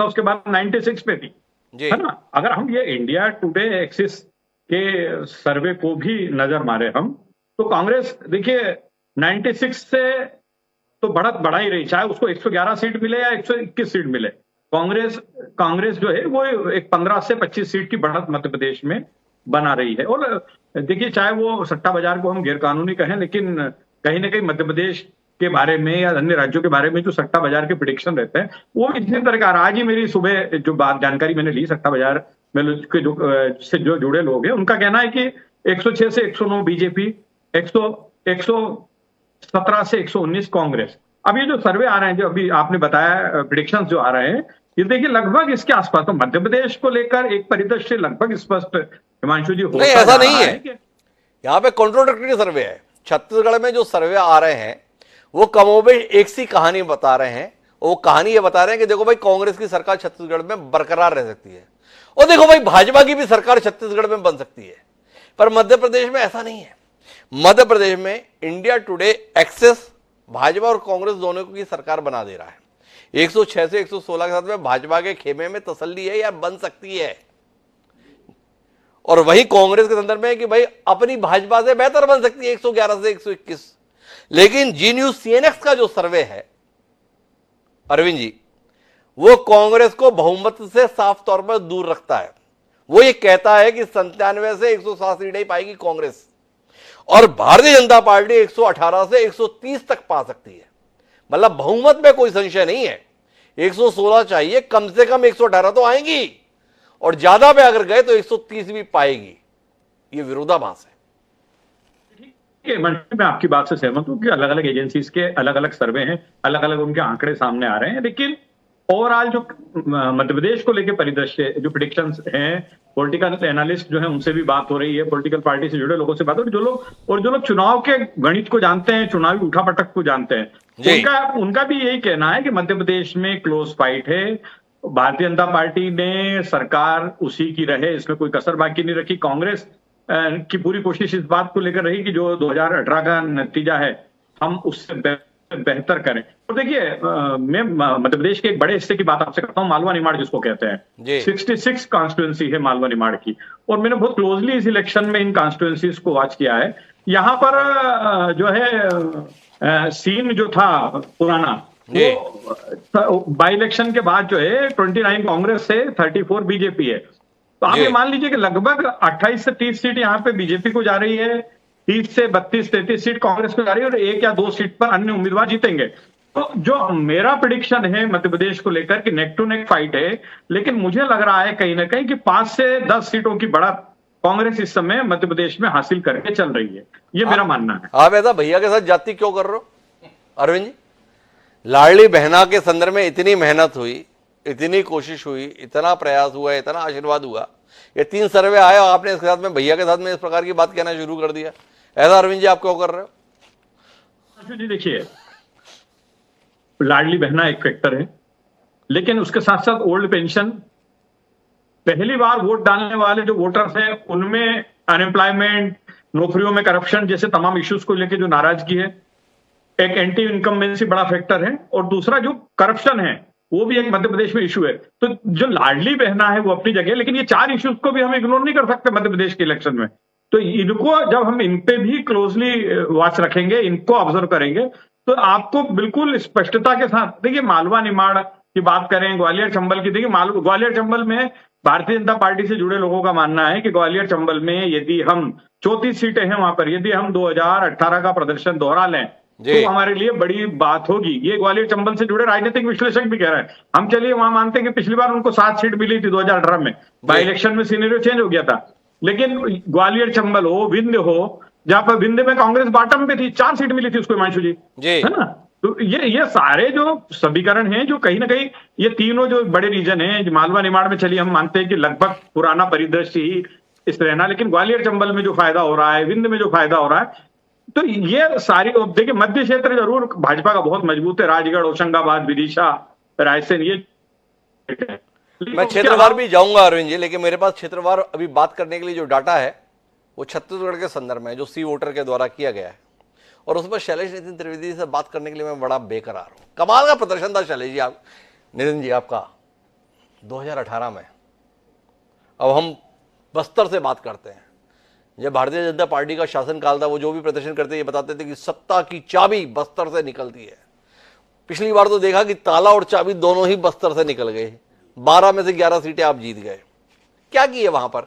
था, उसके बाद 96 पे थी, है ना। अगर हम ये इंडिया टुडे एक्सिस के सर्वे को भी नजर मारे हम, तो कांग्रेस देखिए 96 से तो बढ़त बढ़ा ही रही, चाहे उसको 111 सीट मिले या 121 सीट मिले। कांग्रेस कांग्रेस जो है वो एक 15 से 25 सीट की बढ़त मध्य प्रदेश में बना रही है। और देखिए, चाहे वो सट्टा बाजार को हम गैरकानूनी कहें, लेकिन कहीं ना कहीं मध्य प्रदेश के बारे में या अन्य राज्यों के बारे में जो सट्टा बाजार के प्रिडिक्शन रहते हैं वो इसी तरह का। आज ही मेरी सुबह जो बात जानकारी मैंने ली सट्टा बाजार में के जो से जो जुड़े लोग हैं, उनका कहना है कि 106 से 109 बीजेपी, 117 से 119 कांग्रेस। अब ये जो सर्वे आ रहे हैं, जो अभी आपने बताया प्रिडिक्शंस जो आ रहे हैं, ये देखिए लगभग इसके आसपास, तो मध्य प्रदेश को लेकर एक परिदृश्य लगभग स्पष्ट हिमांशु जी नहीं, ऐसा नहीं है। यहाँ पे कॉन्ट्रोडिक्टरी सर्वे है। छत्तीसगढ़ में जो सर्वे आ रहे हैं वो कमोबेश एक सी कहानी बता रहे हैं। वो कहानी ये बता रहे हैं कि देखो भाई, कांग्रेस की सरकार छत्तीसगढ़ में बरकरार रह सकती है, और देखो भाई भाजपा की भी सरकार छत्तीसगढ़ में बन सकती है। पर मध्य प्रदेश में ऐसा नहीं है। मध्य प्रदेश में इंडिया टुडे एक्सेस भाजपा और कांग्रेस दोनों की सरकार बना दे रहा है। 106 से 116 के साथ में भाजपा के खेमे में तसल्ली है या बन सकती है, और वही कांग्रेस के संदर्भ में है कि भाई अपनी भाजपा से बेहतर बन सकती है 111 से 121। लेकिन जी न्यूज सीएनएक्स का जो सर्वे है अरविंद जी, वो कांग्रेस को बहुमत से साफ तौर पर दूर रखता है। वो ये कहता है कि 97 से 107 सीटें ही पाएगी कांग्रेस, और भारतीय जनता पार्टी 118 से 130 तक पा सकती है। मतलब बहुमत में कोई संशय नहीं है, 116 चाहिए, कम से कम 118 तो आएंगी, और ज्यादा पे अगर गए तो 130 भी पाएगी। ये विरोधाभास है। मैं आपकी बात से सहमत हूं कि अलग अलग एजेंसीज के अलग अलग सर्वे हैं, अलग अलग उनके आंकड़े सामने आ रहे हैं, लेकिन ओवरऑल जो मध्य प्रदेश को लेकर परिदृश्य, जो प्रिडिक्शंस हैं, पॉलिटिकल एनालिस्ट जो है उनसे भी बात हो रही है, पॉलिटिकल पार्टी से जुड़े लोगों से बात हो रही है, जो लोग चुनाव के गणित को जानते हैं, चुनावी उठापटक को जानते हैं, उनका भी यही कहना है कि मध्य प्रदेश में क्लोज फाइट है। भारतीय जनता पार्टी ने सरकार उसी की रहे, इसमें कोई कसर बाकी नहीं रखी। कांग्रेस की पूरी कोशिश इस बात को लेकर रही कि जो 2018 का नतीजा है हम उससे बेहतर करें। और देखिए, मैं मध्य प्रदेश के एक बड़े हिस्से की बात आपसे करता हूँ, मालवा निमाड़ जिसको कहते हैं। 66 कॉन्स्टिट्यूंसी है मालवा निमाड़ की, और मैंने बहुत क्लोजली इस इलेक्शन में इन कॉन्स्टिट्यूंसीज को वॉच किया है। यहाँ पर जो है सीन जो था पुराना, वो बाई इलेक्शन के बाद जो है 29 कांग्रेस है, 34 बीजेपी है। तो आप ये मान लीजिए कि लगभग 28 से 30 सीट यहाँ पे बीजेपी को जा रही है, 30 से 32-33 सीट कांग्रेस को जा रही है, और 1 या 2 सीट पर अन्य उम्मीदवार जीतेंगे। तो जो मेरा प्रेडिक्शन है मध्य प्रदेश को लेकर कि नेक टू नेक फाइट है, लेकिन मुझे लग रहा है कहीं ना कहीं कि 5 से 10 सीटों की बढ़त कांग्रेस इस समय मध्य प्रदेश में हासिल करके चल रही है। ये मेरा मानना है। आप ऐसा भैया के साथ जाति क्यों कर रहे हो अरविंद जी? लाडली बहना के संदर्भ में इतनी मेहनत हुई, इतनी कोशिश हुई, इतना प्रयास हुआ, इतना आशीर्वाद हुआ, ये 3 सर्वे आए और आपने इसके साथ में भैया के साथ में इस प्रकार की बात कहना शुरू कर दिया। ऐसा अरविंद जी आप क्यों कर रहे हो? जी देखिए, लाडली बहना एक फैक्टर है, लेकिन उसके साथ साथ ओल्ड पेंशन, पहली बार वोट डालने वाले जो वोटर्स हैं उनमें अनएम्प्लॉयमेंट, नौकरियों में करप्शन जैसे तमाम इश्यूज को लेकर जो नाराजगी है, एक एंटी इनकम्बेंसी बड़ा फैक्टर है, और दूसरा जो करप्शन है वो भी एक मध्य प्रदेश में इशू है। तो जो लाडली बहना है वो अपनी जगह, लेकिन ये 4 इश्यूज को भी हम इग्नोर नहीं कर सकते मध्य प्रदेश के इलेक्शन में। तो इनको जब हम इन पे भी क्लोजली वॉच रखेंगे, इनको ऑब्जर्व करेंगे, तो आपको बिल्कुल स्पष्टता के साथ, देखिए मालवा निमाड़ की बात करें, ग्वालियर चंबल की, देखिए ग्वालियर चंबल में भारतीय जनता पार्टी से जुड़े लोगों का मानना है कि ग्वालियर चंबल में यदि हम 34 सीटें हैं वहां पर, यदि हम 2018 का प्रदर्शन दोहरा लें तो हमारे लिए बड़ी बात होगी। ये ग्वालियर चंबल से जुड़े राजनीतिक विश्लेषक भी कह रहे हैं। हम चलिए वहां मानते हैं कि पिछली बार उनको 7 सीट मिली थी 2018 में, बाई इलेक्शन में सिनेरियो चेंज हो गया था, लेकिन ग्वालियर चंबल हो, विंध्य हो, जहां पर विंध्य में कांग्रेस बॉटम पे थी, 4 सीट मिली थी उसको हिमांशु जी, है ना। तो ये सारे जो समीकरण हैं, जो कहीं ना कहीं ये तीनों जो बड़े रीजन हैं, मालवा निमाड़ में चलिए हम मानते हैं कि लगभग पुराना परिदृश्य ही इस रहना, लेकिन ग्वालियर चंबल में जो फायदा हो रहा है, विंध्य में जो फायदा हो रहा है, तो ये सारी, देखिए मध्य क्षेत्र जरूर भाजपा का बहुत मजबूत है, राजगढ़, होशंगाबाद, विदिशा, रायसेन, ये मैं क्षेत्रवार भी जाऊंगा अरविंद जी, लेकिन मेरे पास क्षेत्रवार अभी बात करने के लिए जो डाटा है वो छत्तीसगढ़ के संदर्भ में जो सी वोटर के द्वारा किया गया है, और उस पर शैलेश नितिन त्रिवेदी से बात करने के लिए मैं बड़ा बेकरार हूं। कमाल का प्रदर्शन था शैलेश जी, आप नितिन जी आपका, 2018 में। अब हम बस्तर से बात करते हैं। जब भारतीय जनता पार्टी का शासनकाल था, वो जो भी प्रदर्शन करते ये बताते थे कि सत्ता की चाबी बस्तर से निकलती है। पिछली बार तो देखा कि ताला और चाबी दोनों ही बस्तर से निकल गए। 12 में से 11 सीटें आप जीत गए। क्या किए वहां पर,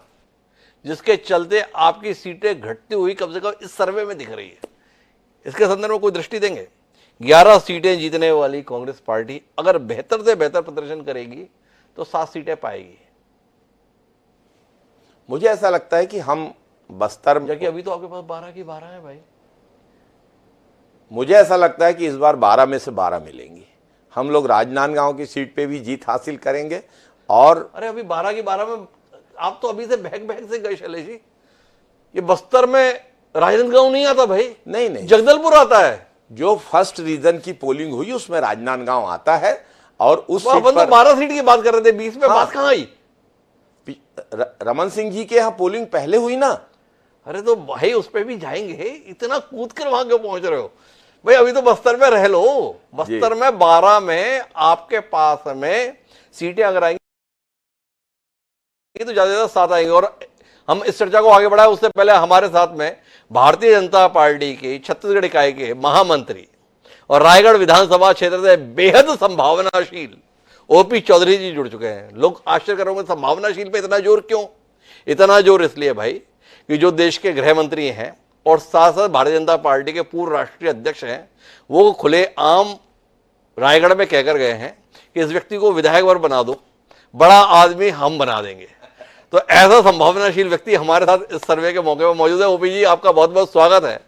जिसके चलते आपकी सीटें घटती हुई कम से कम इस सर्वे में दिख रही है? इसके संदर्भ में कोई दृष्टि देंगे? 11 सीटें जीतने वाली कांग्रेस पार्टी अगर बेहतर से बेहतर प्रदर्शन करेगी तो 7 सीटें पाएगी। मुझे ऐसा लगता है कि हम बस्तर में, जबकि अभी तो आपके पास 12 की 12 है भाई। मुझे ऐसा लगता है कि इस बार 12 में से 12 मिलेंगी। हम लोग राजनांदगांव की सीट पे भी जीत हासिल करेंगे। और अरे अभी 12 की 12 में आप तो अभी से बहक बहक से गए शैलेश जी। ये बस्तर में राजनांदगांव नहीं आता भाई, नहीं, जगदलपुर आता है। जो फर्स्ट रीजन की पोलिंग हुई उसमें राजनांदगांव आता है। और उस सीट अपन तो पर 12 सीट की बात कर रहे थे, 20 में हाँ। बात कहां आई? रमन सिंह जी के यहाँ पोलिंग पहले हुई ना। अरे तो भाई उस पे भी जाएंगे, इतना कूद कर वहां क्यों पहुंच रहे हो भाई? अभी तो बस्तर में रह लो। बस्तर में 12 में आपके पास में सीटें अगर आएंगी तो ज्यादा से ज्यादा 7 आएंगे। और हम इस चर्चा को आगे बढ़ाए उससे पहले हमारे साथ में भारतीय जनता पार्टी के छत्तीसगढ़ इकाई के महामंत्री और रायगढ़ विधानसभा क्षेत्र से बेहद संभावनाशील ओपी चौधरी जी जुड़ चुके हैं। लोग आश्चर्य करोगे, संभावनाशील पे इतना जोर क्यों? इतना जोर इसलिए भाई कि जो देश के गृह मंत्री हैं और साथ साथ भारतीय जनता पार्टी के पूर्व राष्ट्रीय अध्यक्ष हैं, वो खुले आम रायगढ़ में कहकर गए हैं कि इस व्यक्ति को विधायक वर बना दो, बड़ा आदमी हम बना देंगे। तो ऐसा संभावनाशील व्यक्ति हमारे साथ इस सर्वे के मौके पर मौजूद है। ओपी जी, आपका बहुत बहुत स्वागत है।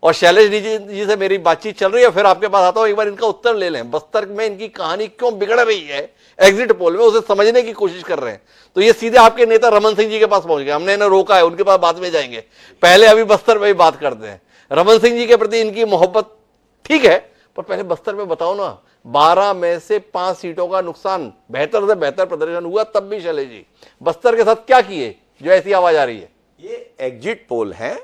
और शैलेश जी से मेरी बातचीत चल रही है, फिर आपके पास आता हूं, एक बार इनका उत्तर ले लें। बस्तर में इनकी कहानी क्यों बिगड़ रही है एग्जिट पोल में, उसे समझने की कोशिश कर रहे हैं। तो ये सीधे आपके नेता रमन सिंह जी के पास पहुंच गए। हमने इन्हें रोका है, उनके पास बाद में जाएंगे, पहले अभी बस्तर में ही बात करते हैं। रमन सिंह जी के प्रति इनकी मोहब्बत ठीक है, पर पहले बस्तर में बताओ ना, 12 में से 5 सीटों का नुकसान, बेहतर से बेहतर प्रदर्शन हुआ तब भी शैलेश जी बस्तर के साथ क्या किए जो ऐसी आवाज आ रही है? ये एग्जिट पोल है।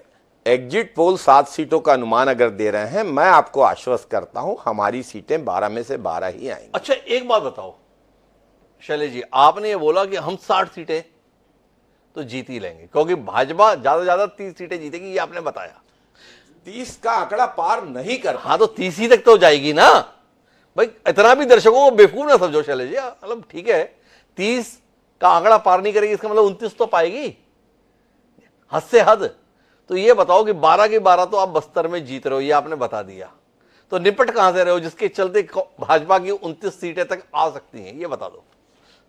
एग्जिट पोल 7 सीटों का अनुमान अगर दे रहे हैं, मैं आपको आश्वस्त करता हूं हमारी सीटें 12 में से 12 ही आएंगी। अच्छा एक बात बताओ शैलेश जी, आपने ये बोला कि हम 60 सीटें तो जीत ही लेंगे क्योंकि भाजपा ज्यादा से ज्यादा 30 सीटें जीतेगी, ये आपने बताया। 30 का आंकड़ा पार नहीं कर हाँ तो 30 ही तक तो जाएगी ना भाई। इतना भी दर्शकों को बेवकूफ ना समझो शैलेश जी। मतलब ठीक है, 30 का आंकड़ा पार नहीं करेगी, इसका मतलब 29 तो पाएगी, हद से हद। तो ये बताओ कि 12 की 12 तो आप बस्तर में जीत रहे हो, ये आपने बता दिया, तो निपट कहां से रहे हो जिसके चलते भाजपा की 29 सीटें तक आ सकती हैं, ये बता दो।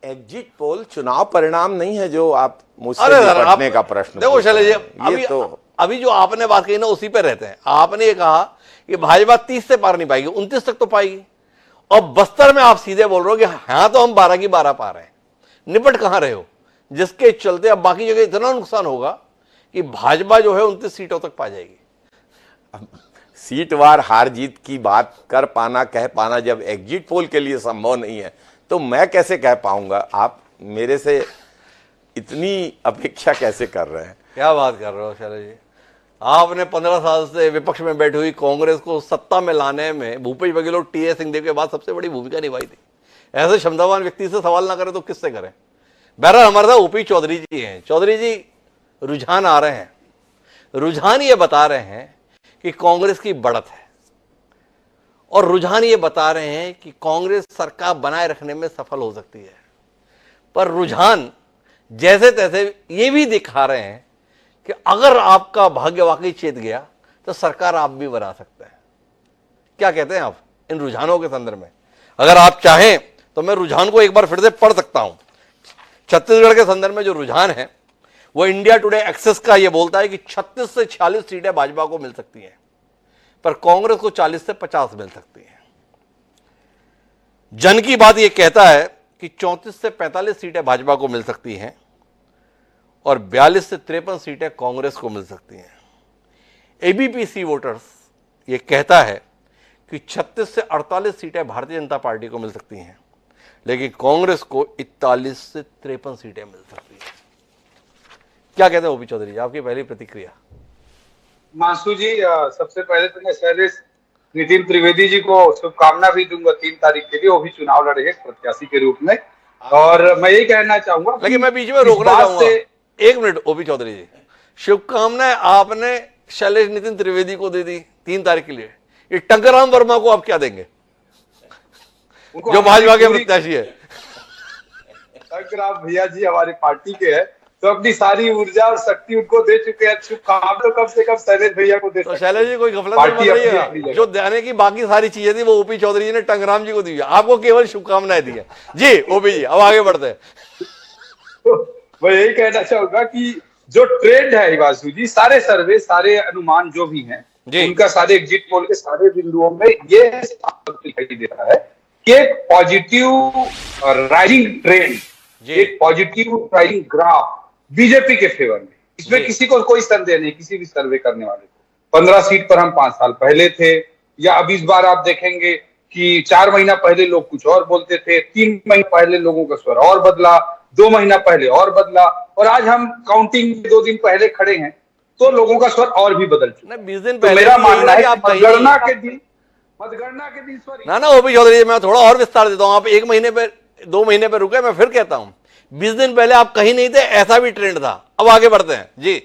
एग्जिट पोल चुनाव परिणाम नहीं है जो आप मुझसे निपटने का प्रश्न देखो शैलेश जी, अभी जो आपने बात कही ना उसी पे रहते हैं। आपने ये कहा कि भाजपा 30 से पार नहीं पाएगी, 29 तक तो पाएगी। और बस्तर में आप सीधे बोल रहे हो कि हाँ तो हम 12 की 12 पा रहे हैं, निपट कहां रहे हो जिसके चलते अब बाकी जगह इतना नुकसान होगा कि भाजपा जो है 29 सीटों तक पा जाएगी। सीटवार हार जीत की बात कर पाना, कह पाना जब एग्जिट पोल के लिए संभव नहीं है तो मैं कैसे कह पाऊंगा? आप मेरे से इतनी अपेक्षा कैसे कर रहे हैं? क्या बात कर रहे हो शैलेश जी? आपने 15 साल से विपक्ष में बैठी हुई कांग्रेस को सत्ता में लाने में भूपेश बघेल और टी.एस. सिंहदेव के बाद सबसे बड़ी भूमिका निभाई थी। ऐसे क्षमतावान व्यक्ति से सवाल ना करें तो किससे करें? बहरहाल हमारे साथ ओपी चौधरी जी हैं। चौधरी जी, रुझान आ रहे हैं, रुझान ये बता रहे हैं कि कांग्रेस की बढ़त है और रुझान ये बता रहे हैं कि कांग्रेस सरकार बनाए रखने में सफल हो सकती है। पर रुझान जैसे तैसे ये भी दिखा रहे हैं कि अगर आपका भाग्य वाकई चेत गया तो सरकार आप भी बना सकते हैं। क्या कहते हैं आप इन रुझानों के संदर्भ में? अगर आप चाहें तो मैं रुझान को एक बार फिर से पढ़ सकता हूं। छत्तीसगढ़ के संदर्भ में जो रुझान है वो इंडिया टुडे एक्सेस का ये बोलता है कि 36 से 46 सीटें भाजपा को मिल सकती हैं, पर कांग्रेस को 40 से 50 मिल सकती हैं। जन की बात यह कहता है कि 34 से 45 सीटें भाजपा को मिल सकती हैं और 42 से 53 सीटें कांग्रेस को मिल सकती हैं। एबीपीसी वोटर्स ये कहता है कि 36 से 48 सीटें भारतीय जनता पार्टी को मिल सकती हैं, लेकिन कांग्रेस को 41 से 53 सीटें मिल सकती हैं। क्या कहते हैं ओपी चौधरी जी, आपकी पहली प्रतिक्रिया? मासू जी, सबसे पहले तो मैं शैलेश नितिन त्रिवेदी जी को शुभकामना भी दूंगा 3 तारीख के लिए, वो भी चुनाव लड़े प्रत्याशी के रूप में। और मैं यही कहना चाहूंगा, लेकिन मैं बीच में रोकना चाहूंगा, एक मिनट ओपी चौधरी जी, शुभकामनाएं आपने शैलेश नितिन त्रिवेदी को दे दी 3 तारीख के लिए, ये टंकराम वर्मा को आप क्या देंगे जो भाजपा के प्रत्याशी है? टंकराम भैया जी हमारी पार्टी के हैं, तो अपनी सारी ऊर्जा और शक्ति उनको दे चुके हैं। शुभकामनाएं कम से कम शैलेश भैया को दे तो शैलेश जी कोई गफलत पार्टी नहीं अपनी है, अपनी जो देने की बाकी सारी चीजें थी वो ओपी चौधरी जी ने टंकराम जी को दी है, आपको केवल शुभकामनाएं दी है। जी ओपी जी अब आगे बढ़ते हैं। तो मैं यही कहना चाहूंगा कि जो ट्रेंड है हिमांशु जी, सारे सर्वे, सारे अनुमान जो भी हैं, उनका सारे एग्जिट पोल के सारे बिंदुओं में ये दिखाई दे रहा है कि एक पॉजिटिव राइजिंग ट्रेंड, एक पॉजिटिव राइजिंग ग्राफ बीजेपी के फेवर में, इसमें किसी को कोई संदेह नहीं, किसी भी सर्वे करने वाले को। 15 सीट पर हम 5 साल पहले थे, या अब इस बार आप देखेंगे कि 4 महीना पहले लोग कुछ और बोलते थे, 3 महीने पहले लोगों का स्वर और बदला, 2 महीना पहले और बदला, और आज हम काउंटिंग 2 दिन पहले खड़े हैं तो लोगों का स्वर और भी बदल चुका है। 20 दिन तो पहले मेरा मानना है आप मतगणना के दिन स्वर ना ओपी चौधरी जी, मैं थोड़ा और विस्तार देता हूं, आप 1 महीने पे 2 महीने पे रुके, मैं फिर कहता हूं 20 दिन पहले आप कहीं नहीं थे, ऐसा भी ट्रेंड था। अब आगे बढ़ते हैं जी।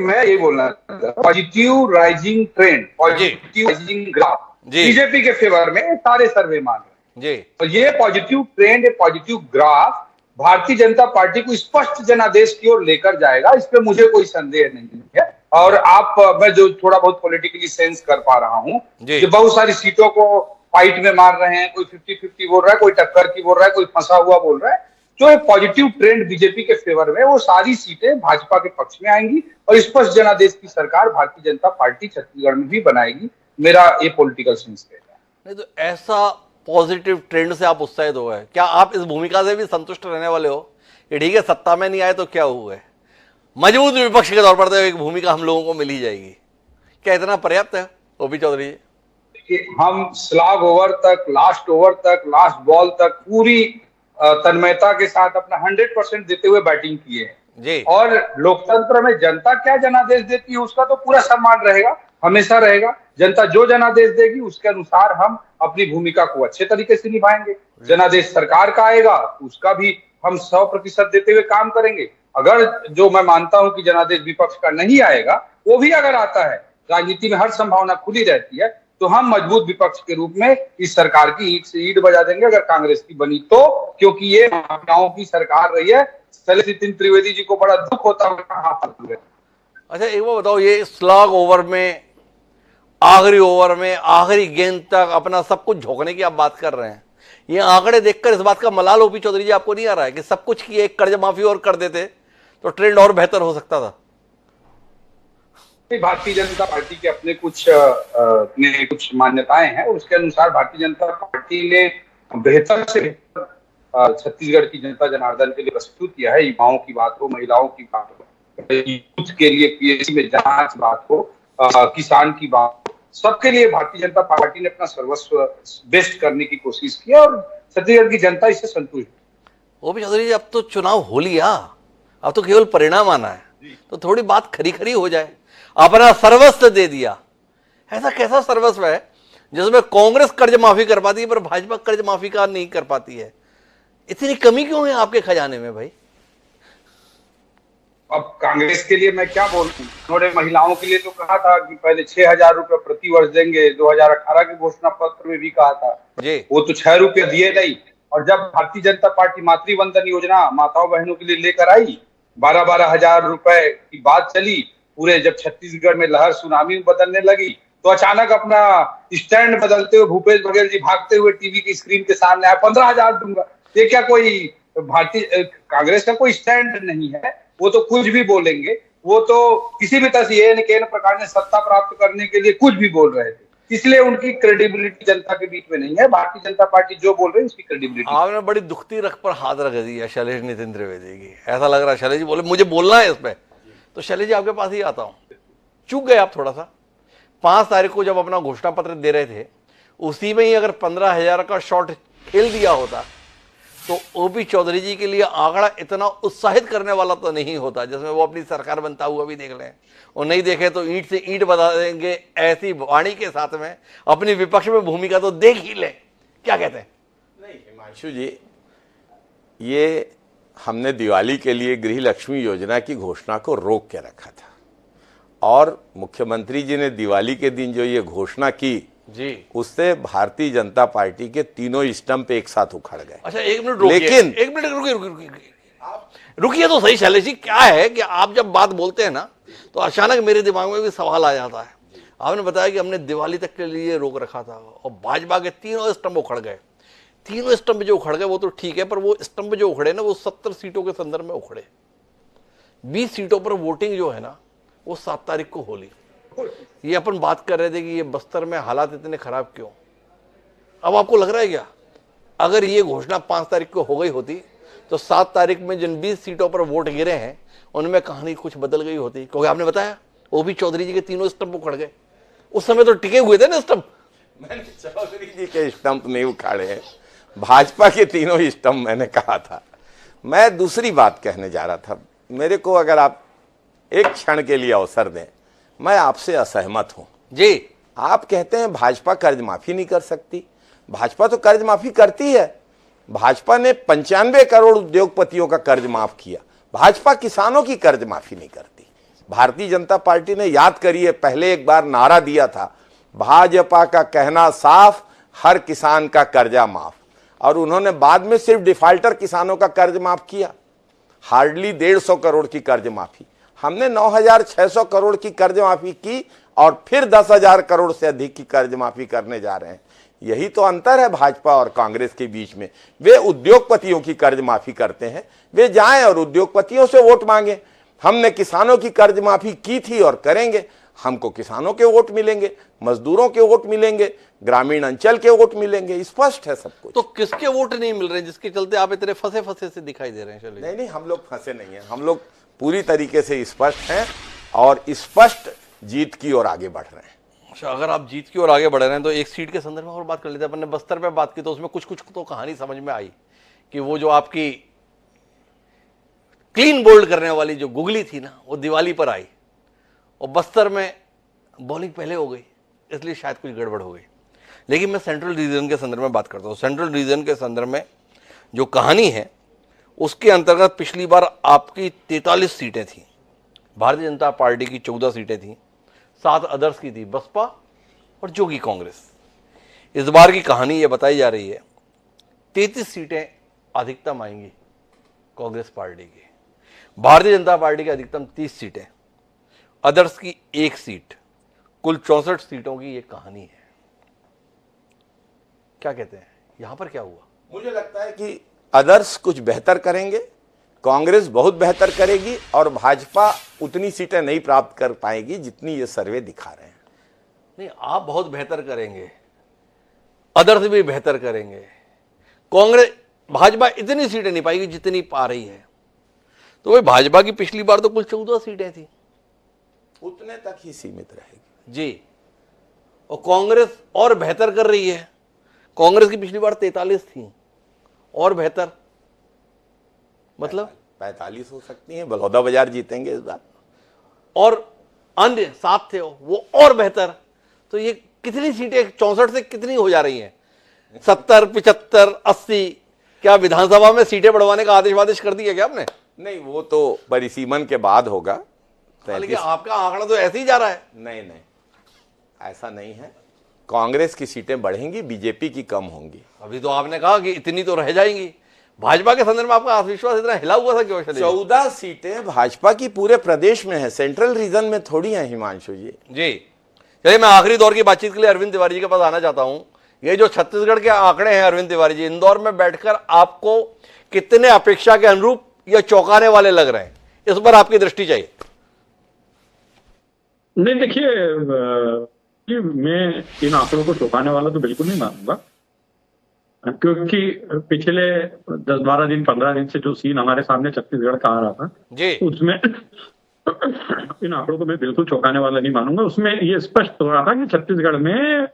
मैं ये बोलना positive rising trend, positive rising graph BJP के फेवर में सारे सर्वे मान रहे हैं जी। तो ये positive trend, positive graph Bharatiya Janata party को स्पष्ट जनादेश की ओर लेकर जाएगा, इस पे मुझे कोई संदेह नहीं है। और मैं जो थोड़ा बहुत पॉलिटिकली सेंस कर पा रहा हूँ, जो बहुत सारी सीटों को फाइट में मार रहे हैं, कोई 50-50 बोल रहा है, कोई टक्कर की बोल रहा है, कोई फंसा हुआ बोल रहा है, जो एक पॉजिटिव ट्रेंड बीजेपी के फेवर में, वो सारी सीटें भाजपा के पक्ष में आएंगी और स्पष्ट जनादेश की सरकार भारतीय जनता पार्टी छत्तीसगढ़ में भी बनाएगी। मेरा ये पॉलिटिकल सेंस कहता है। नहीं तो ऐसा पॉजिटिव ट्रेंड से आप उत्साहित हो गए, क्या आप इस भूमिका से भी संतुष्ट रहने वाले हो कि ठीक है सत्ता में नहीं आए तो क्या हुआ है, मजबूत विपक्ष के तौर पर तो एक भूमिका हम लोगों को मिल ही जाएगी, क्या इतना पर्याप्त है ओपी चौधरी जी? देखिए, हम स्लॉग ओवर तक, लास्ट ओवर तक, लास्ट बॉल तक पूरी तन्मयता के साथ अपना 100% देते हुए बैटिंग किए हैं जी। और लोकतंत्र में जनता क्या जनादेश देती है उसका तो पूरा सम्मान रहेगा, हमेशा रहेगा। जनता जो जनादेश देगी उसके अनुसार हम अपनी भूमिका को अच्छे तरीके से निभाएंगे। जनादेश सरकार का आएगा उसका भी हम 100% देते हुए काम करेंगे। अगर जो मैं मानता हूं कि जनादेश विपक्ष का नहीं आएगा, वो भी अगर आता है, राजनीति में हर संभावना खुली रहती है, तो हम मजबूत विपक्ष के रूप में इस सरकार की ईंट से ईंट बजा देंगे अगर कांग्रेस की बनी तो, क्योंकि ये माफियाओं की सरकार रही है। शैलेश नितिन त्रिवेदी जी को बड़ा दुख होता है। अच्छा एक बात बताओ, ये स्लॉग ओवर में, आखिरी ओवर में, आखिरी गेंद तक अपना सब कुछ झोंकने की आप बात कर रहे हैं, ये आंकड़े देखकर इस बात का मलाल ओपी चौधरी जी आपको नहीं आ रहा है कि सब कुछ किए, एक कर्ज माफी और कर देते तो ट्रेंड और बेहतर हो सकता था? भारतीय जनता पार्टी के अपने कुछ मान्यताएं हैं, उसके अनुसार भारतीय जनता पार्टी ने बेहतर से बेहतर छत्तीसगढ़ की जनता जनार्दन के लिए प्रस्तुत किया है। युवाओं की बात हो, महिलाओं की बात हो, यूथ के लिए पीएचसी में जांच बात हो, किसान की बात हो, सबके लिए भारतीय जनता पार्टी ने अपना सर्वस्व बेस्ट करने की कोशिश की और छत्तीसगढ़ की जनता इससे संतुष्ट है। ओपी चौधरी जी अब तो चुनाव हो लिया, अब तो केवल परिणाम आना है, तो थोड़ी बात खरी खरी हो जाए। अपना सर्वस्व दे दिया, ऐसा कैसा सर्वस्व है जिसमें कांग्रेस कर्ज माफी कर पाती है पर भाजपा कर्ज माफी का नहीं कर पाती है? इतनी कमी क्यों है आपके खजाने में भाई? अब कांग्रेस के लिए मैं क्या बोलूं, उन्होंने महिलाओं के लिए तो कहा था कि पहले 6,000 रुपए प्रति वर्ष देंगे, 2018 के घोषणा पत्र में भी कहा था जी। वो तो 6 रुपए दिए नहीं। और जब भारतीय जनता पार्टी मातृवंदन योजना माताओं बहनों के लिए लेकर आई, 12,000 रुपए की बात चली, पूरे जब छत्तीसगढ़ में लहर सुनामी बदलने लगी तो अचानक अपना स्टैंड बदलते हुए भूपेश बघेल जी भागते हुए टीवी की स्क्रीन के सामने आए, 15,000 दूंगा। ये क्या कोई भारतीय कांग्रेस का कोई स्टैंड नहीं है, वो तो कुछ भी बोलेंगे, वो तो किसी भी तरह से प्रकार ने सत्ता प्राप्त करने के लिए कुछ भी बोल रहे थे, इसलिए उनकी क्रेडिबिलिटी जनता के बीच में नहीं है। भारतीय जनता पार्टी जो बोल रही है उसकी क्रेडिबिलिटी। आपने बड़ी दुखती रख पर हाथ रख दिया शैलेश नितिन त्रिवेदी की, ऐसा लग रहा है शैलेश जी बोले मुझे बोलना है इस पे, तो शैलेश जी आपके पास ही आता हूं, चूक गए आप थोड़ा सा। 5 तारीख को जब अपना घोषणा पत्र दे रहे थे, उसी में ही अगर 15,000 का शॉट खेल दिया होता तो ओपी चौधरी जी के लिए आंकड़ा इतना उत्साहित करने वाला तो नहीं होता जिसमें वो अपनी सरकार बनता हुआ भी देख लें, और नहीं देखे तो ईंट से ईंट बता देंगे, ऐसी वाणी के साथ में अपनी विपक्ष में भूमिका तो देख ही लें। क्या कहते हैं? नहीं हिमांशु जी, ये हमने दिवाली के लिए गृह लक्ष्मी योजना की घोषणा को रोक के रखा था और मुख्यमंत्री जी ने दिवाली के दिन जो ये घोषणा की जी, उससे भारतीय जनता पार्टी के तीनों स्तंभ एक साथ उखड़ गए। अच्छा एक मिनट रुकिए, लेकिन एक मिनट रुकिए तो सही शैलेश जी, क्या है कि आप जब बात बोलते हैं ना तो अचानक मेरे दिमाग में भी सवाल आ जाता है। आपने बताया कि हमने दिवाली तक के लिए रोक रखा था और भाजपा के तीनों स्तंभ उखड़ गए। तीनों स्तंभ जो उखड़ गए वो तो ठीक है, पर वो स्तंभ जो उखड़े ना वो 70 सीटों के संदर्भ में उखड़े। 20 सीटों पर वोटिंग जो है ना वो 7 तारीख को होली। ये अपन बात कर रहे थे कि ये बस्तर में हालात इतने खराब क्यों। अब आपको लग रहा है क्या अगर ये घोषणा 5 तारीख को हो गई होती तो 7 तारीख में जिन 20 सीटों पर वोट गिरे हैं उनमें कहानी कुछ बदल गई होती? क्योंकि आपने बताया ओपी चौधरी जी के तीनों स्तंभ उखड़ गए, उस समय तो टिके हुए थे ना स्तंभ। मैंने चौधरी जी के स्तंभ नहीं उखाड़े हैं, भाजपा के तीनों स्तंभ मैंने कहा था। मैं दूसरी बात कहने जा रहा था, मेरे को अगर आप एक क्षण के लिए अवसर दें, मैं आपसे असहमत हूं जी। आप कहते हैं भाजपा कर्ज माफी नहीं कर सकती, भाजपा तो कर्ज माफी करती है। भाजपा ने 95 करोड़ उद्योगपतियों का कर्ज माफ किया, भाजपा किसानों की कर्ज माफी नहीं करती। भारतीय जनता पार्टी ने, याद करिए, पहले एक बार नारा दिया था, भाजपा का कहना साफ, हर किसान का कर्जा माफ, और उन्होंने बाद में सिर्फ डिफाल्टर किसानों का कर्ज माफ किया, हार्डली 150 करोड़ की कर्ज माफी। हमने 9,600 करोड़ की कर्ज माफी की और फिर 10,000 करोड़ से अधिक की कर्ज माफी करने जा रहे हैं। यही तो अंतर है भाजपा और कांग्रेस के बीच में। वे उद्योगपतियों की कर्ज माफी करते हैं, वे जाएं और उद्योगपतियों से वोट मांगे। हमने किसानों की कर्ज माफी की थी और करेंगे, हमको किसानों के वोट मिलेंगे, मजदूरों के वोट मिलेंगे, ग्रामीण अंचल के वोट मिलेंगे, स्पष्ट है सब कुछ। तो किसके वोट नहीं मिल रहे जिसके चलते आप इतने फंसे फंसे से दिखाई दे रहे हैं? चलिए, नहीं, हम लोग फंसे नहीं हैं, हम लोग पूरी तरीके से स्पष्ट हैं और स्पष्ट जीत की ओर आगे बढ़ रहे हैं। अच्छा, अगर आप जीत की ओर आगे बढ़ रहे हैं तो एक सीट के संदर्भ में और बात कर लेते हैं। अपन ने बस्तर पे बात की तो उसमें कुछ कुछ तो कहानी समझ में आई कि वो जो आपकी क्लीन बोल्ड करने वाली जो गुगली थी ना वो दिवाली पर आई और बस्तर में बॉलिंग पहले हो गई, इसलिए शायद कुछ गड़बड़ हो गई। लेकिन मैं सेंट्रल रीजन के संदर्भ में बात करता हूँ। सेंट्रल रीजन के संदर्भ में जो कहानी है उसके अंतर्गत पिछली बार आपकी 43 सीटें थी, भारतीय जनता पार्टी की 14 सीटें थी, 7 अदर्स की थी, बसपा और जोगी कांग्रेस। इस बार की कहानी ये बताई जा रही है 33 सीटें अधिकतम आएंगी कांग्रेस पार्टी की, भारतीय जनता पार्टी की अधिकतम 30 सीटें, अदर्स की 1 सीट, कुल 64 सीटों की ये कहानी है। क्या कहते हैं यहां पर क्या हुआ? मुझे लगता है कि अदर्स कुछ बेहतर करेंगे, कांग्रेस बहुत बेहतर करेगी और भाजपा उतनी सीटें नहीं प्राप्त कर पाएगी जितनी ये सर्वे दिखा रहे हैं। नहीं, आप बहुत बेहतर करेंगे, अदर्स भी बेहतर करेंगे, कांग्रेस भाजपा इतनी सीटें नहीं पाएगी जितनी पा रही है। तो भाई भाजपा की पिछली बार तो कुल 14 सीटें थी, उतने तक ही सीमित रहेगी जी, और कांग्रेस और बेहतर कर रही है। कांग्रेस की पिछली बार 43 थी और बेहतर, मतलब 45 हो सकती हैं, बलौदाबाजार जीतेंगे इस बार, और अन्य 7 थे वो और बेहतर। तो ये कितनी सीटें 64 से कितनी हो जा रही हैं? 70, 75, 80? क्या विधानसभा में सीटें बढ़वाने का आदेश वादेश कर दिया क्या आपने? नहीं, वो तो परिसीमन के बाद होगा। लेकिन आपका आंकड़ा तो ऐसे ही जा रहा है। नहीं, ऐसा नहीं है, कांग्रेस की सीटें बढ़ेंगी, बीजेपी की कम होंगी। अभी तो आपने कहा कि इतनी तो रह जाएंगी। भाजपा के संदर्भ में आपका आत्मविश्वास इतना हिला हुआ था क्यों? 14 सीटें भाजपा की पूरे प्रदेश में है, सेंट्रल रीजन में थोड़ी है हिमांशु जी। चलिए, मैं आखिरी दौर की बातचीत के लिए अरविंद तिवारी जी के पास आना चाहता हूं। ये जो छत्तीसगढ़ के आंकड़े हैं अरविंद तिवारी जी, इंदौर में बैठकर आपको कितने अपेक्षा के अनुरूप या चौंकाने वाले लग रहे हैं, इस पर आपकी दृष्टि चाहिए। नहीं, देखिए, मैं इन आंकड़ों को चौंकाने वाला तो बिल्कुल नहीं मानूंगा, क्योंकि पिछले 10-12 दिन 15 दिन से जो सीन हमारे सामने छत्तीसगढ़ का आ रहा था जी, उसमें इन आंकड़ों को मैं बिल्कुल चौंकाने वाला नहीं मानूंगा। उसमें ये स्पष्ट हो रहा था कि छत्तीसगढ़ में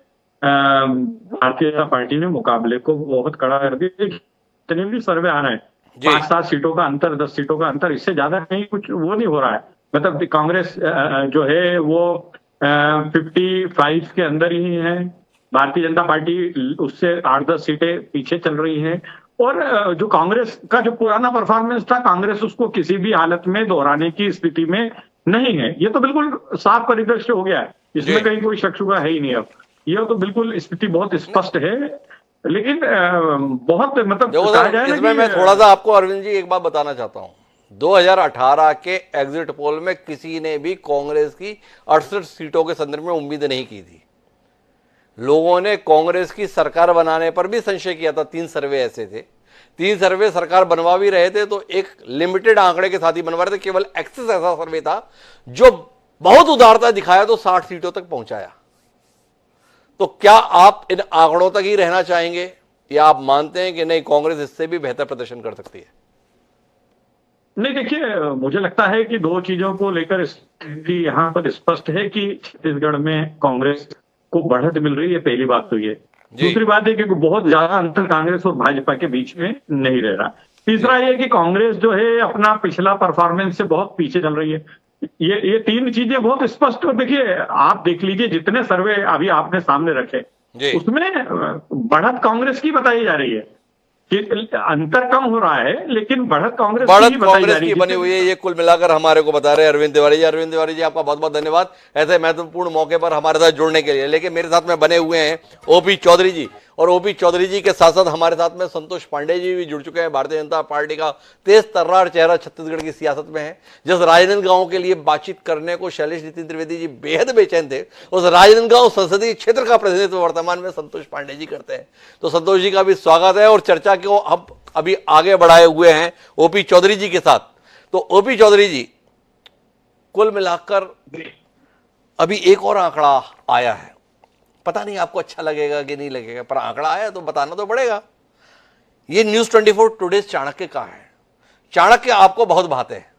भारतीय जनता पार्टी ने मुकाबले को बहुत कड़ा कर दिया। जितने भी सर्वे आ रहे हैं, 5-7 सीटों का अंतर, 10 सीटों का अंतर, इससे ज्यादा कहीं कुछ वो नहीं हो रहा है। मतलब कांग्रेस जो है वो 55 के अंदर ही है, भारतीय जनता पार्टी उससे 8-10 सीटें पीछे चल रही है, और जो कांग्रेस का जो पुराना परफॉर्मेंस था, कांग्रेस उसको किसी भी हालत में दोहराने की स्थिति में नहीं है। ये तो बिल्कुल साफ परिदृश्य हो गया है, इसमें कहीं कोई शक शुबा है ही नहीं। अब ये तो बिल्कुल स्थिति बहुत स्पष्ट है। लेकिन बहुत मतलब कहा जाए इसमें मैं थोड़ा सा आपको अरविंद जी एक बात बताना चाहता हूं। 2018 के एग्जिट पोल में किसी ने भी कांग्रेस की 68 सीटों के संदर्भ में उम्मीद नहीं की थी। लोगों ने कांग्रेस की सरकार बनाने पर भी संशय किया था। 3 सर्वे ऐसे थे, 3 सर्वे सरकार बनवा भी रहे थे तो एक लिमिटेड आंकड़े के साथ ही बनवा रहे थे। केवल एक्सिस ऐसा सर्वे था जो बहुत उदारता दिखाया तो 60 सीटों तक पहुंचाया। तो क्या आप इन आंकड़ों तक ही रहना चाहेंगे या आप मानते हैं कि नहीं, कांग्रेस इससे भी बेहतर प्रदर्शन कर सकती है? नहीं, देखिए, मुझे लगता है कि 2 चीजों को लेकर स्थिति यहां पर स्पष्ट है कि छत्तीसगढ़ में कांग्रेस को बढ़त मिल रही है। पहली बात तो ये। दूसरी बात है कि बहुत ज्यादा अंतर कांग्रेस और भाजपा के बीच में नहीं रह रहा। तीसरा ये कि कांग्रेस जो है अपना पिछला परफॉर्मेंस से बहुत पीछे चल रही है। ये 3 चीजें बहुत स्पष्ट। और देखिए, आप देख लीजिए जितने सर्वे अभी आपने सामने रखे उसमें बढ़त कांग्रेस की बताई जा रही है कि अंतर कम हो रहा है, लेकिन बढ़त कांग्रेस की बनी हुई है। ये कुल मिलाकर हमारे को बता रहे हैं अरविंद तिवारी जी। अरविंद तिवारी जी, आपका बहुत बहुत धन्यवाद ऐसे महत्वपूर्ण मौके पर हमारे साथ जुड़ने के लिए। लेकिन मेरे साथ में बने हुए हैं ओपी चौधरी जी, और ओपी चौधरी जी के साथ साथ हमारे साथ में संतोष पांडे जी भी जुड़ चुके हैं। भारतीय जनता पार्टी का तेज तर्रार चेहरा छत्तीसगढ़ की सियासत में है। जिस राजनांदगांव के लिए बातचीत करने को शैलेश नितिन त्रिवेदी जी बेहद बेचैन थे, उस राजनांदगांव संसदीय क्षेत्र का प्रतिनिधित्व वर्तमान में संतोष पांडे जी करते हैं। तो संतोष जी का भी स्वागत है और चर्चा को अब अभी आगे बढ़ाए हुए हैं ओपी चौधरी जी के साथ। तो ओपी चौधरी जी, कुल मिलाकर अभी एक और आंकड़ा आया है, पता नहीं आपको अच्छा लगेगा कि नहीं लगेगा, पर आंकड़ा आया तो बताना तो पड़ेगा। ये न्यूज 24 टुडे चाणक्य का है। चाणक्य आपको बहुत भाते हैं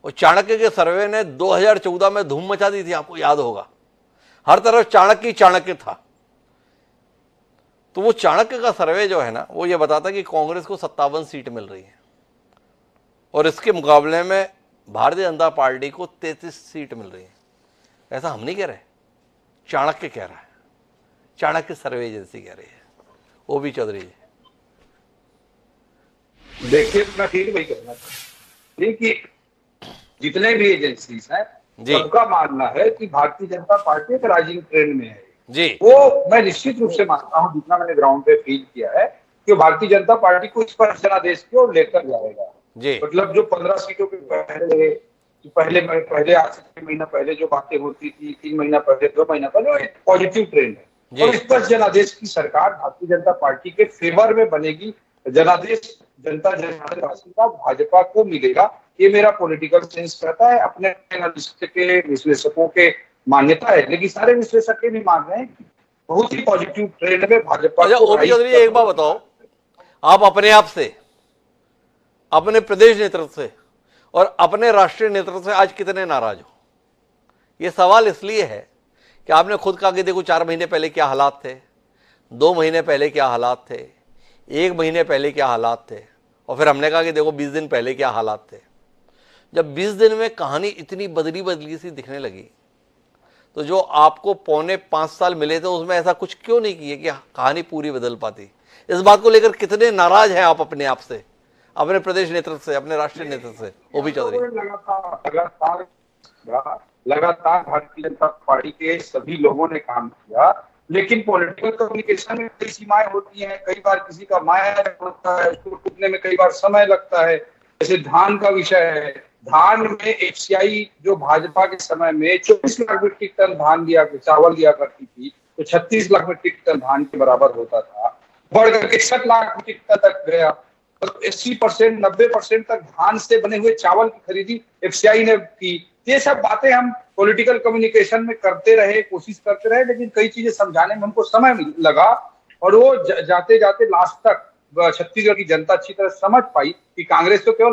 और चाणक्य के सर्वे ने 2014 में धूम मचा दी थी, आपको याद होगा। हर तरफ चाणक्य ही चाणक्य था। तो वो चाणक्य का सर्वे जो है ना, वो ये बताता है कि कांग्रेस को 57 सीट मिल रही है और इसके मुकाबले में भारतीय जनता पार्टी को 33 सीट मिल रही है। ऐसा हम नहीं कह रहे, चाणक्य कह रहा है, चाणक्य सर्वे एजेंसी कह रही है। ओपी चौधरी जी, देखिए, मैं फिर वही कहना चाहता हूं कि जितने भी एजेंसीज हैं सबका मानना है कि भारतीय जनता पार्टी एक राइजिंग ट्रेंड में है जी। वो मैं निश्चित रूप से मानता हूं, जितना मैंने ग्राउंड पे फील किया है, कि भारतीय जनता पार्टी को इस पर जनादेश की ओर लेकर जाएगा जी। मतलब जो 15 सीटों के पहले आज से 6 महीना पहले जो बातें होती थी, 3 महीना पहले, 2 महीना पहले, एक पॉजिटिव ट्रेंड है और इस पर जनादेश की सरकार भारतीय जनता पार्टी के फेवर में बनेगी। जनादेश जनता जनादेश का भाजपा को मिलेगा, ये मेरा पॉलिटिकल सेंस कहता है। अपने के विश्लेषकों के मान्यता है, लेकिन सारे विश्लेषक भी मान रहे हैं कि बहुत ही पॉजिटिव ट्रेंड में भाजपा। ओपी चौधरी, एक बात बताओ, आप अपने आप से, अपने प्रदेश नेतृत्व से और अपने राष्ट्रीय नेतृत्व से आज कितने नाराज हो? यह सवाल इसलिए है कि आपने खुद कहा कि देखो 4 महीने पहले क्या हालात थे, 2 महीने पहले क्या हालात थे, 1 महीने पहले क्या हालात थे, और फिर हमने कहा कि देखो 20 दिन पहले क्या हालात थे। जब 20 दिन में कहानी इतनी बदली सी दिखने लगी, तो जो आपको 4.25 साल मिले थे उसमें ऐसा कुछ क्यों नहीं किया कि कहानी पूरी बदल पाती? इस बात को लेकर कितने नाराज हैं आप अपने आप से, अपने प्रदेश नेतृत्व से, अपने राष्ट्रीय नेतृत्व से? ओपी चौधरी, लगातार भारतीय जनता पार्टी के सभी लोगों ने काम किया, लेकिन पॉलिटिकल कम्युनिकेशन में कई सीमाएं होती हैं। कई बार किसी का माया होता है, उसको टूटने में कई बार समय लगता है। जैसे धान का विषय है, धान में एफसीआई जो भाजपा के समय में 24 लाख मीट्रिक टन चावल दिया करती थी, तो 36 लाख मीट्रिक टन धान के बराबर होता था, बढ़कर 61 लाख मीट्रिक टन तक गया। तो 80% 90% तक धान से बने हुए चावल की खरीदी एफसीआई ने की। ये सब बातें हम पॉलिटिकल कम्युनिकेशन में करते रहे, कोशिश करते रहे, लेकिन कई चीजें समझाने में हमको समय लगा और वो जाते जाते लास्ट तक छत्तीसगढ़ की जनता अच्छी तरह समझ पाई कि कांग्रेस तो केवल